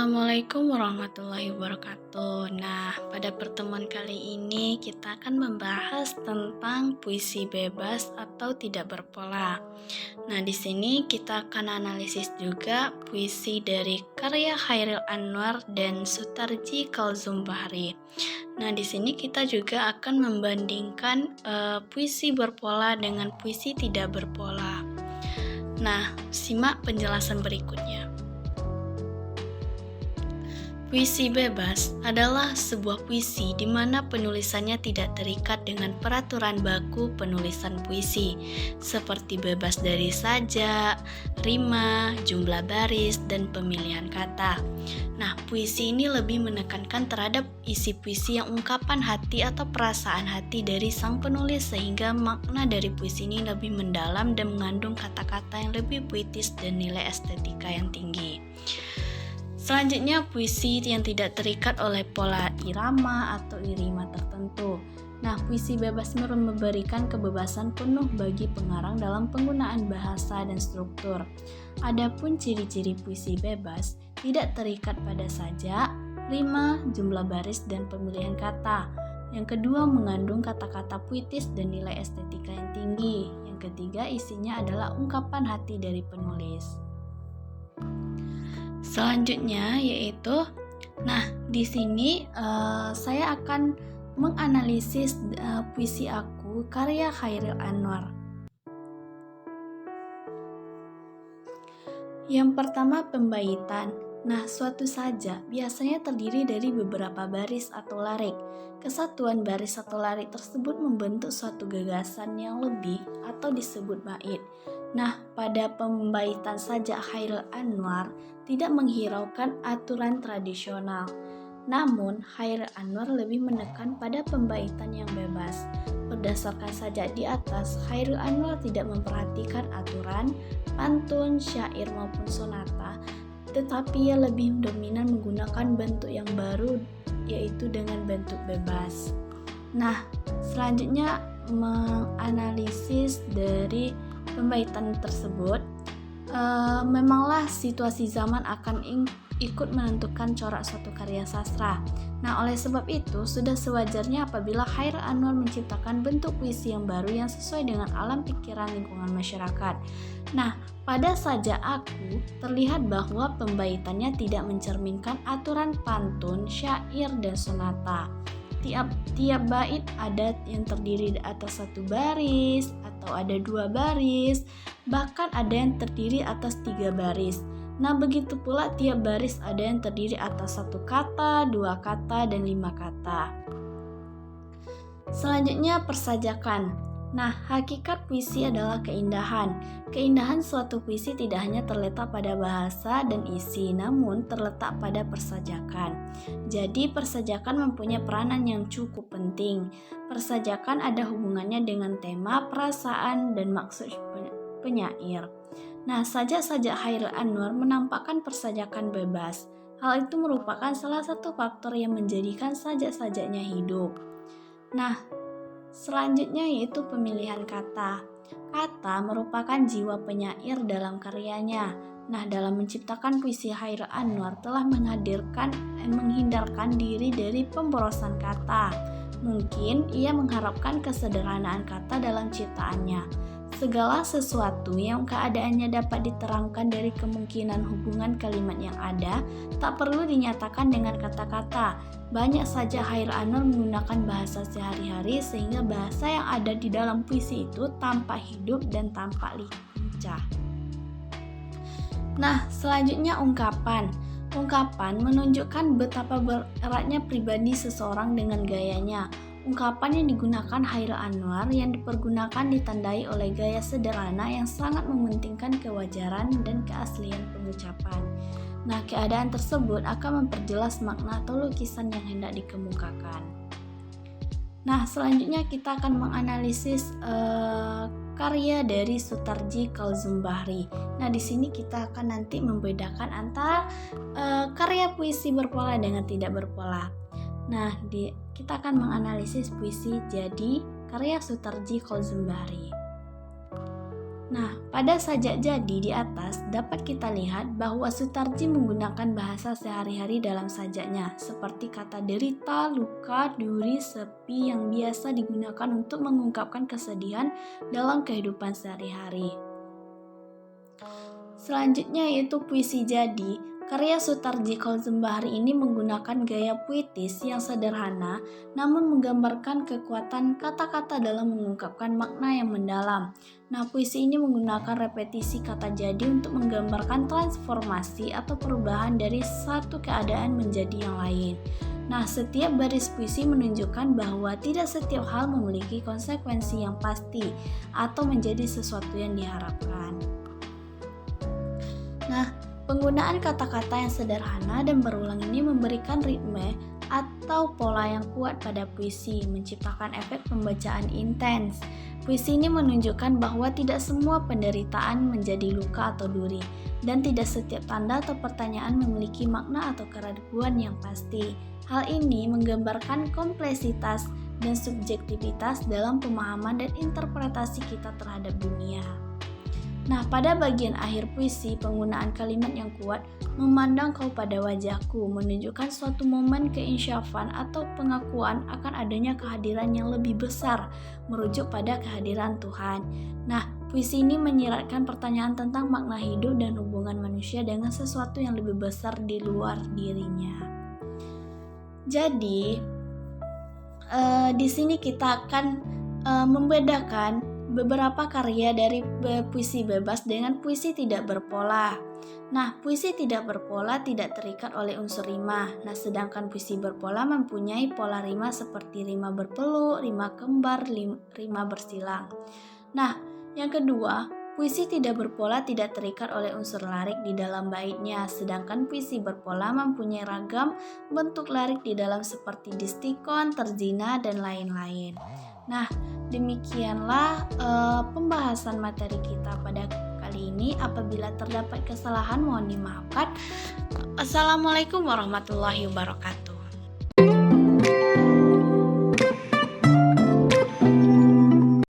Assalamualaikum warahmatullahi wabarakatuh. Nah, pada pertemuan kali ini kita akan membahas tentang puisi bebas atau tidak berpola. Nah, di sini kita akan analisis juga puisi dari karya Chairil Anwar dan Sutarji Kalzum Bahri. Nah, di sini kita juga akan membandingkan puisi berpola dengan puisi tidak berpola. Nah, simak penjelasan berikutnya. Puisi bebas adalah sebuah puisi di mana penulisannya tidak terikat dengan peraturan baku penulisan puisi, seperti bebas dari sajak, rima, jumlah baris, dan pemilihan kata. Nah, puisi ini lebih menekankan terhadap isi puisi yang ungkapan hati atau perasaan hati dari sang penulis, sehingga makna dari puisi ini lebih mendalam dan mengandung kata-kata yang lebih puitis dan nilai estetika yang tinggi. Selanjutnya, puisi yang tidak terikat oleh pola irama atau irima tertentu. Nah, puisi bebas memberikan kebebasan penuh bagi pengarang dalam penggunaan bahasa dan struktur. Adapun ciri-ciri puisi bebas tidak terikat pada sajak, rima, jumlah baris, dan pemilihan kata. Yang kedua, mengandung kata-kata puitis dan nilai estetika yang tinggi. Yang ketiga, isinya adalah ungkapan hati dari penulis. Selanjutnya yaitu, di sini saya akan menganalisis puisi aku karya Chairil Anwar. Yang pertama, pembaitan. Nah, suatu sajak biasanya terdiri dari beberapa baris atau larik. Kesatuan baris atau larik tersebut membentuk suatu gagasan yang lebih atau disebut bait. Nah, pada pembaitan sajak Chairil Anwar tidak menghiraukan aturan tradisional. Namun, Chairil Anwar lebih menekan pada pembaitan yang bebas. Berdasarkan sajak di atas, Chairil Anwar tidak memperhatikan aturan, pantun, syair maupun sonata, tetapi ia lebih dominan menggunakan bentuk yang baru, yaitu dengan bentuk bebas. Nah, selanjutnya menganalisis dari pembaitan tersebut. Memanglah situasi zaman akan ikut menentukan corak suatu karya sastra. Nah, oleh sebab itu sudah sewajarnya apabila Chairil Anwar menciptakan bentuk puisi yang baru yang sesuai dengan alam pikiran lingkungan masyarakat. Nah, pada sajak aku terlihat bahwa pembaitannya tidak mencerminkan aturan pantun, syair, dan sonata. Tiap bait ada yang terdiri atas satu baris atau ada dua baris, bahkan ada yang terdiri atas 3 baris. Nah, begitu pula tiap baris ada yang terdiri atas 1 kata, 2 kata, dan 5 kata. Selanjutnya, persajakan. Nah, hakikat puisi adalah keindahan. Keindahan suatu puisi tidak hanya terletak pada bahasa dan isi, namun terletak pada persajakan. Jadi, persajakan mempunyai peranan yang cukup penting. Persajakan ada hubungannya dengan tema, perasaan, dan maksud penyair. Nah, sajak-sajak Chairil Anwar menampakkan persajakan bebas. Hal itu merupakan salah satu faktor yang menjadikan sajak-sajaknya hidup. Nah, selanjutnya yaitu pemilihan kata. Kata merupakan jiwa penyair dalam karyanya. Nah, dalam menciptakan puisi, Chairil Anwar telah menghindarkan diri dari pemborosan kata. Mungkin ia mengharapkan kesederhanaan kata dalam ciptaannya. Segala sesuatu yang keadaannya dapat diterangkan dari kemungkinan hubungan kalimat yang ada, tak perlu dinyatakan dengan kata-kata. Banyak saja Chairil Anwar menggunakan bahasa sehari-hari sehingga bahasa yang ada di dalam puisi itu tampak hidup dan tampak lincah. Nah, selanjutnya ungkapan. Ungkapan menunjukkan betapa beratnya pribadi seseorang dengan gayanya. Ungkapan yang digunakan Chairil Anwar yang dipergunakan ditandai oleh gaya sederhana yang sangat mementingkan kewajaran dan keaslian pengucapan. Nah, keadaan tersebut akan memperjelas makna atau lukisan yang hendak dikemukakan. Nah, selanjutnya kita akan menganalisis karya dari Sutarji Kalzum Bahri. Nah, di sini kita akan nanti membedakan antara karya puisi berpola dengan tidak berpola. Nah, kita akan menganalisis puisi Jadi karya Sutarji Kalzum Bahri. Nah, pada sajak jadi di atas dapat kita lihat bahwa Sutarji menggunakan bahasa sehari-hari dalam sajaknya, seperti kata derita, luka, duri, sepi yang biasa digunakan untuk mengungkapkan kesedihan dalam kehidupan sehari-hari. Selanjutnya yaitu puisi jadi. Karya Sutarji Kholzembahri ini menggunakan gaya puitis yang sederhana namun menggambarkan kekuatan kata-kata dalam mengungkapkan makna yang mendalam. Nah, puisi ini menggunakan repetisi kata jadi untuk menggambarkan transformasi atau perubahan dari satu keadaan menjadi yang lain. Nah, setiap baris puisi menunjukkan bahwa tidak setiap hal memiliki konsekuensi yang pasti atau menjadi sesuatu yang diharapkan. Nah, penggunaan kata-kata yang sederhana dan berulang ini memberikan ritme atau pola yang kuat pada puisi, menciptakan efek pembacaan intens. Puisi ini menunjukkan bahwa tidak semua penderitaan menjadi luka atau duri, dan tidak setiap tanda atau pertanyaan memiliki makna atau keraguan yang pasti. Hal ini menggambarkan kompleksitas dan subjektivitas dalam pemahaman dan interpretasi kita terhadap dunia. Nah, pada bagian akhir puisi, penggunaan kalimat yang kuat, memandang kau pada wajahku, menunjukkan suatu momen keinsyafan atau pengakuan akan adanya kehadiran yang lebih besar, merujuk pada kehadiran Tuhan. Nah, puisi ini menyiratkan pertanyaan tentang makna hidup dan hubungan manusia dengan sesuatu yang lebih besar di luar dirinya. Jadi, di sini kita akan membedakan beberapa karya dari puisi bebas dengan puisi tidak berpola. Nah, puisi tidak berpola tidak terikat oleh unsur rima. Nah, sedangkan puisi berpola mempunyai pola rima seperti rima berpeluk, rima kembar, rima bersilang. Nah, yang kedua, puisi tidak berpola tidak terikat oleh unsur larik di dalam baitnya, sedangkan puisi berpola mempunyai ragam bentuk larik di dalam seperti distikon, terzina, dan lain-lain. Nah, demikianlah pembahasan materi kita pada kali ini. Apabila terdapat kesalahan mohon dimaafkan. Assalamualaikum warahmatullahi wabarakatuh.